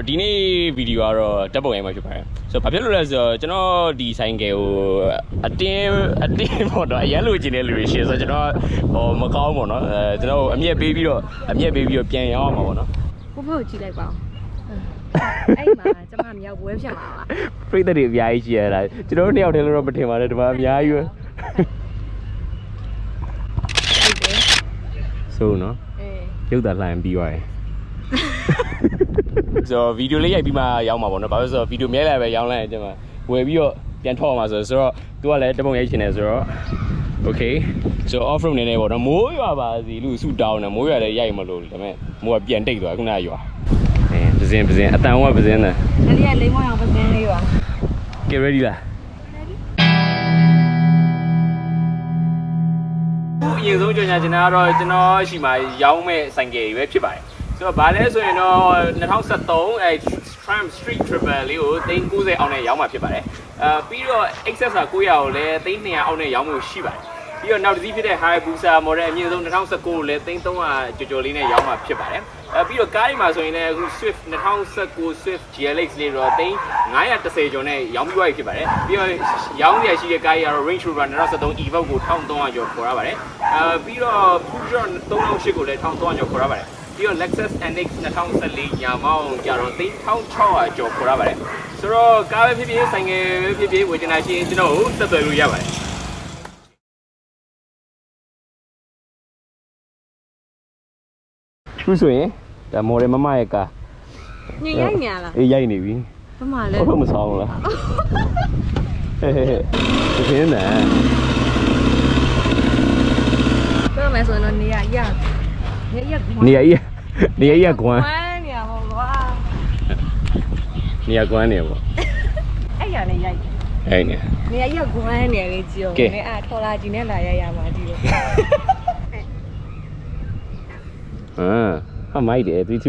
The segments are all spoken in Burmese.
ဒီနေ့ဗီဒီယိုကတော့တက်ပုံရိုက်မှာဖြစ်ပါတယ်ဆိုတော့ဘာဖြစ်လို့လဲဆိုတော့ကျွန်တော်ဒီဆိုင်ကယ်ကိုအတင်းပေါ့နော်အရန်လိုချင်တဲ့လူတွေရှိဆိုတော့ကျွန်တော်ဟိုမကောင်းပေါ့နော်ကျွန်တော်အမြက်ပေးပြီးတော့ပြန်ရောင်းအောင်ပါပေါ့နော်ကိုဖို့ကြည့်လိုက်ပါဦးအဲ့မှာကျွန်မမြောက်ပွဲဖြစ်မှာပါပြိတ္တတွေအများကြီးရှိရတာကျွန်တော်တို့နှစ်ယောက်တည်းလို့တော့မထင်ပါနဲ့ဒီမှာအများကြီးပဲဆိုနော်ရုပ်သာလှန်ပြီးသွားတယ်ဆိုတော့ဗီဒီယိုလေးရိုက်ပြီးမှရောင်းမှာပေါ့နော်ဘာလို့ဆိုတော့ဗီဒီယိုမြဲလာပဲရောင်းလိုက်ကျွန်မဝယ်ပြီးတော့ပြန်ထောက်အောင်ပါဆိုတော့သူကလည်းတပုံရိုက်ချင်တယ်ဆိုတော့ okay ဆိုတော့ off road နေနေပေါ့နော်မိုးရွာပါစီလူဆူတောင်းတယ်မိုးရွာလည်းရိုက်မလို့ဒါပေမဲ့မိုးကပြန်တိတ်သွားခုနကရွာပစင်းအတန်ဝပစင်းတယ်အဲ့ဒီကလိမ့်မအောင်ပစင်းလေးရွာ get ready လားအရင်ဆုံးကြော်ညာချင်တာကတော့ကျွန်တော်ရှိမှရောင်းမဲ့ဆိုင်ကယ်ကြီးပဲဖြစ်ပါတယ်ဆိုတော့ဗာလဲဆိုရင်တော့2013အဲ Tram Street Triple လေးကို390အောင်နဲ့ရောင်းမှာဖြစ်ပါတယ်ပြီးတော့ Accessor 900ကိုလည်း300အောင်နဲ့ရောင်းမှုရှိပါတယ်ပြီးတော့နောက်တစ်စီးဖြစ်တဲ့ Hayabusa model အမြင့်ဆုံး2019ကိုလည်း300ကျော်လေးနဲ့ရောင်းမှာဖြစ်ပါတယ်ပြီးတော့ကားတွေမှာဆိုရင်လည်းအခု Swift 2019 Swift GLX လေးတော့910ကျော်နဲ့ရောင်းပြီးသွားပြီဖြစ်ပါတယ်ပြီးတော့ရောင်းရရှိတဲ့ကားကြီးကတော့ Range Rover 2013 Evoque ကို1300ကျော်ခေါ်ရပါတယ်ပြီးတော့ Peugeot 3008ကိုလည်း1300ကျော်ခေါ်ရပါတယ်ပြီးတော့ Lexus NX 2014ညာမောင်းကြတော့3600ကျော်ခေါ်ရပါတယ်ဆိုတော့ကားပဲဖြစ်ဖြစ်ဆိုင်ငယ်ပဲဖြစ်ဖြစ်ဝယ်ချင်တာရှိရင်ကျွန်တော်ကိုဆက်သွယ်လို့ရပါတယ်ခုဆိုရင်ဒါမော်ဒယ်မမရဲ့ကားညရိုက်နေရလားအေးရိုက်နေပြီဘာမှလဲဟုတ်မဆောင်လားဟဲ့ဒီနေ့ပြောမယ်ဆိုတော့နေရကွမ်းနေရကွမ်းနေရပေါ့ကွာနေရကွမ်းနေပေါ့အဲ့ရနေရိုက်အဲ့နေရကွမ်းနေလေကြည့်အောင်နေအားထော်လာကြီးနဲ့လာရမှာကြည့်လို့ဟာမိုက်တယ်3 2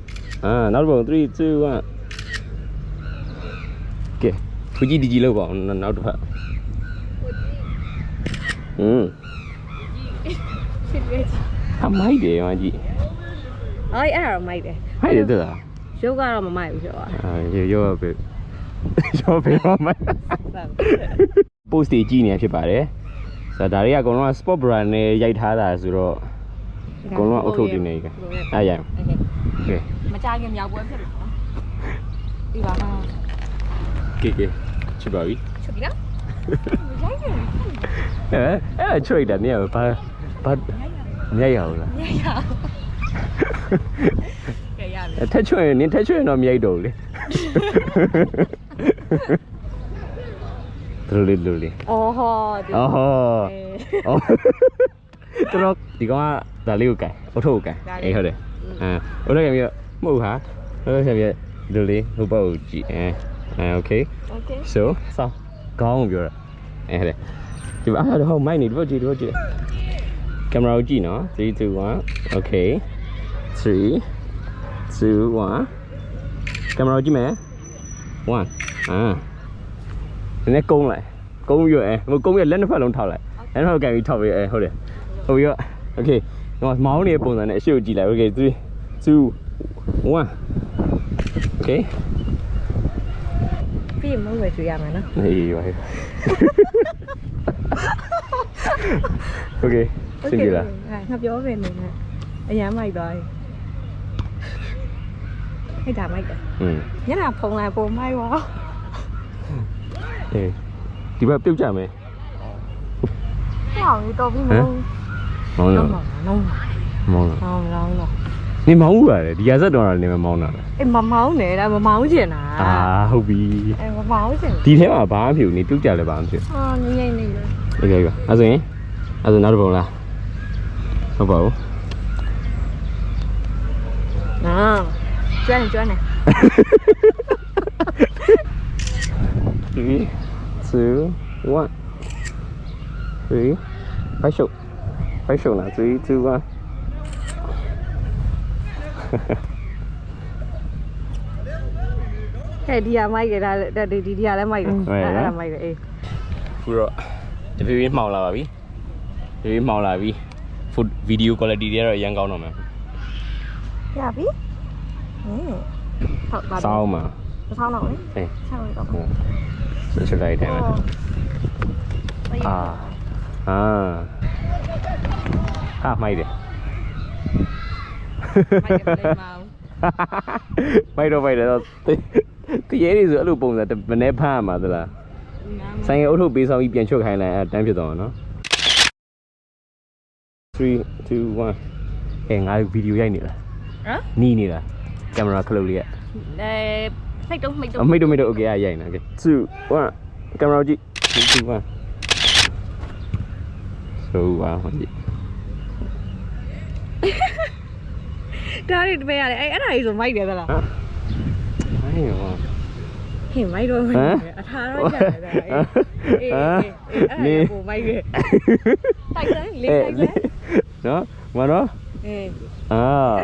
1နောက်တစ်ပုံ3 2 1ကဲဖူကြီးဒီကြီးလောက်ပါအောင်နောက်တစ်ဖက်ဟာမိုက်တယ်မကြီးအဲ့ဒါမိုက်တယ်မိုက်တယ်တဲ့လားရုပ်ကတော့မမိုက်ဘူးပြောတာရုပ်ပဲမိုက် post တွေကြည့်နေဖြစ်ပါတယ်ဆိုတော့ဒါတွေကအကုန်လုံးက sport brand နဲ့ရိုက်ထားတာဆိုတော့အကုန်လုံးအုတ်ထုတ်တင်နေကြအဲ့ရโอเคမကြခင်မြောက်ပွဲဖြစ်မှာဒီပါမှာကဲချစ်ပါပြီချစ်ပြီနော်ရိုက်တယ်အဲ့ချွိတာနေဘာမြိုက်ရအောင်လားမြိုက်ရအောင်ကဲရပြီထက်ချွရင်နင်းထက်ချွရင်တော့မြိုက်တော့လေလိုလေအော်ဟောတော်ဒီကောင်ကဒါလေးကိုကန်အုတ်ထုတ်ကိုကန်အေးဟုတ်တယ်အုတ်ထုတ်ကန်ပြီးတော့မဟုတ်ဟာဟုတ်ဆက်ပြီးလိုလေးဟိုဘက်ကိုကြည့်okay so ဆောင်းခေါင်းကိုပြောတာဟုတ်တယ်ဒီမှာအဲ့ဒါဟိုမိုက်နေဒီဘက်ကြည့်ကင်မရာကိုကြည့်နော်3 2 1 okay 3 2 1ကင်မရာကိုကြည့်မယ်1ဒီနေ့ကုန်းလိုက်ကုန်းပြီးတော့ကုန်းပြီးလက်နှစ်ဖက်လုံးထောက်လိုက်လက်နှစ်ဖက်ကန်ပြီးထောက်ပြီးဟုတ်တယ်ဟုတ်ပြီโอเคတော့မောင်းနေတဲ့ပုံစံနဲ့အရှိကိုကြည့်လိုက်โอเค3 2 1โอเคပြီးမဝယ်ကြရမှာနော်အေးပါโอเคစင်ကြလားငါပြောပဲနေနဲ့အရန်မိုက်သွားပြီဟိတ်တာမိုက်တယ်ညနာဖုံလိုက်ပုံမိုက်ပါအေးဒီဘက်ပြုတ်ကြမယ်ဟောင်းတော်ပြီမောင်းနေမောင်းဦးရတယ်ဒီရဆက်တော်တာနေမောင်းတာလေအေးမမောင်းနဲ့ဒါမမောင်းချင်တာဟုတ်ပြီအေးမမောင်းချင်ဒီထဲမှာဘာမှမဖြစ်ဘူးနေပြုတ်ကြလဲဘာမှမဖြစ်နေလေโอเคအဲ့ဆိုရင်နောက်တစ်ပုံလားဟုတ်ပါဘူးကျွမ်းနေ3 2 1 3phải sụp là 3 2 1ဟဲ့ဒီရမိုက်ကြတာဒီရလည်းမိုက်တယ်အဲ့ဒါမိုက်တယ်အေးခုတော့တဖြည်းဖြည်းမှောင်လာပါပြီvideo quality တွေကတော့အရင်ကောင်းတော့မယ်ရပြီ sao mà sao nào đấy sao rồi cậu sẽ đây đây mày đi mày đâu cái dễ đi giữa lục bùng là vấn đề pha mà tức là sang cái ô tô bị sao bị biến chuột hay là đánhဖြစ်đó nó 3 2 1 ngay video vậy nè ni nè camera close đi ạ mấy đâu ok vậy nè 2 1 camera chị 2 1 so wow gì đây bây giờ này này rồi may được rồi hay rồi thì may rồi mình tha nó chả này bộ may kìa tay đấy lên tay đấy đó mà nó cái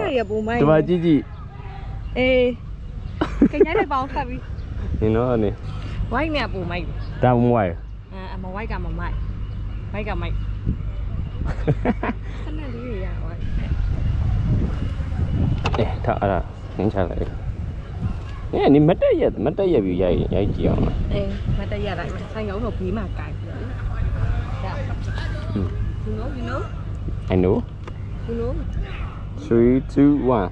này là bộ may tụi bà chị cái nhái này bao thật đi thì nó này quay nè bộ may ra ngoài mà quay cả mà may cả mày cái này gì vậy 에, 다 알아. 괜찮아요. 예, 니 mất đấy bị vậy chiều. Mà tay giờ lại mà sang nấu hộp phí mà cài. You know? I know. You know? 3 2 1.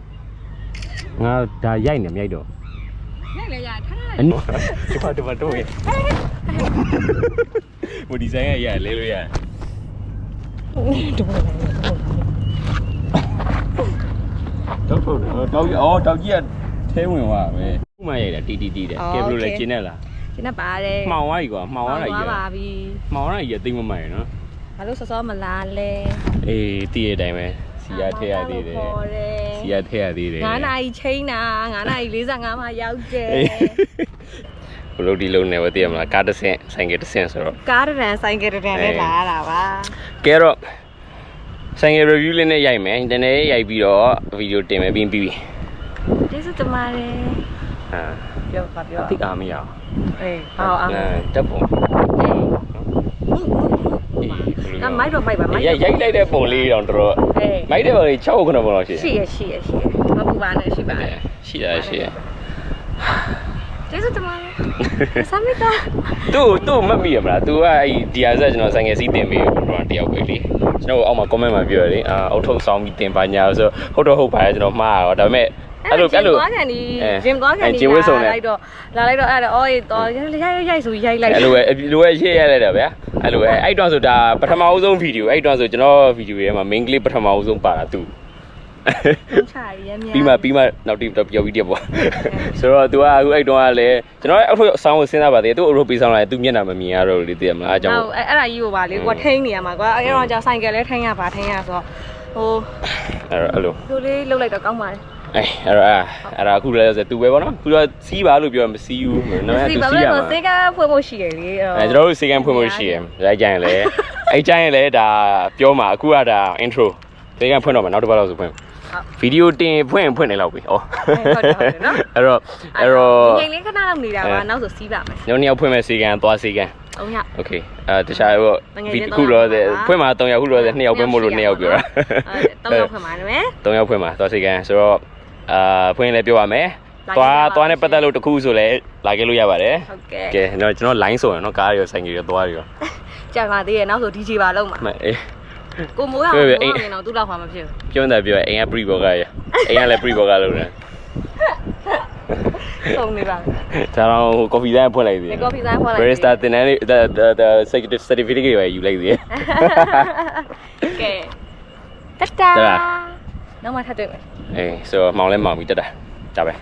ngà đã dạy niệm dạy đồ. Dạy là dạy thế này. Anh. Đúng rồi. Một design này dạy lên luôn à. Đâu gì thế mà về mà vậy là đi đấy kêu luôn là trên này là trên này bà đây màu ấy quá màu này giờ tinh mà mày nó lúc sau mà là lên tia đây mày xì thế đi ngã này chơi nè ngã này lý rằng ngã mà giao chơi lúc đi luôn này vào tiệm là cá đất sen sang cái rồi cá đất sen này là ba cái đó sang cái review lên này dạy mày trên này dạy video tìm mày pin pi thế sao tụi mày biểu thích mày à chấp bụng máy rồi mày giấy đây để bụng ly rồi máy đấy rồi cháu cái nào bụng rồi xì mà bụng bán này xì thế sao tụi mày sao mấy ta tu mất mì mà tu ai dia ra nó sang cái gì tìm mì rồi tiêu cái đi nó ông mà comment mà biểu đi ông thông xong mì tìm bao nhiêu rồi hốt phải nó mà đó mẹ gym có cái này là đây ôi tôi dây rồi dây lại lúc chia lại đó bé lúc ấy đoạn rồi đã bắt đầu dùng video ấy đoạn rồi cho nó video mà mình clip bắt đầu dùng para tu Pima nào tìm tập video bỏ rồi tôi ấy đoạn là cho nó ông thôi xong rồi xin ra bà thì tôi rồi bị xong lại tôi nhận là mà mình rồi đi tìm là trong ấy là yêu bà lấy qua thanh nè mà qua ấy nó cho sang cái lấy thanh à bà thanh à rồi alo tôi đi lâu lại tao công mà à khu là giờ tụi bé nó khu là xí bà lúc giờ mà xí u mà nó xí bà nó xí cái phơi mồi xì đi rồi xí cái phơi mồi xì lại chẳng lẽ ai chẳng lẽ đãပြောmà khu là intro thế cái phơi nó mà nó đâu bao giờ phơi video tiền phơi này lâu bị rồi nhanh lên cái nào đi ra mà nó rồi xí bà nó nhiều phơi mà xí cái toa xí cái ok thế sao khu rồi phơi mà tông khu rồi nhiều phơi một luôn nhiều biểu tông phơi mà đúng không tông phơi mà toa xí cái rồi phơi này biểu à mẹ toa này bắt đầu từ khu rồi lại cái lui ra vậy đấy ok nó lạnh rồi nó cá rồi xanh rồi toa rồi chẳng là thì nó rồi đi chi vào đâu mà cô muốn không ngày nào tôi đâu mà chưa chứ là biểu anh pre burger anh là pre burger luôn nè không đi vào sao đâu coffee ra phơi này gì barista tên này the certificate vậy you like gì ok ta-da nó mà thật tuyệt so màu lên màu bị tất à chào bạn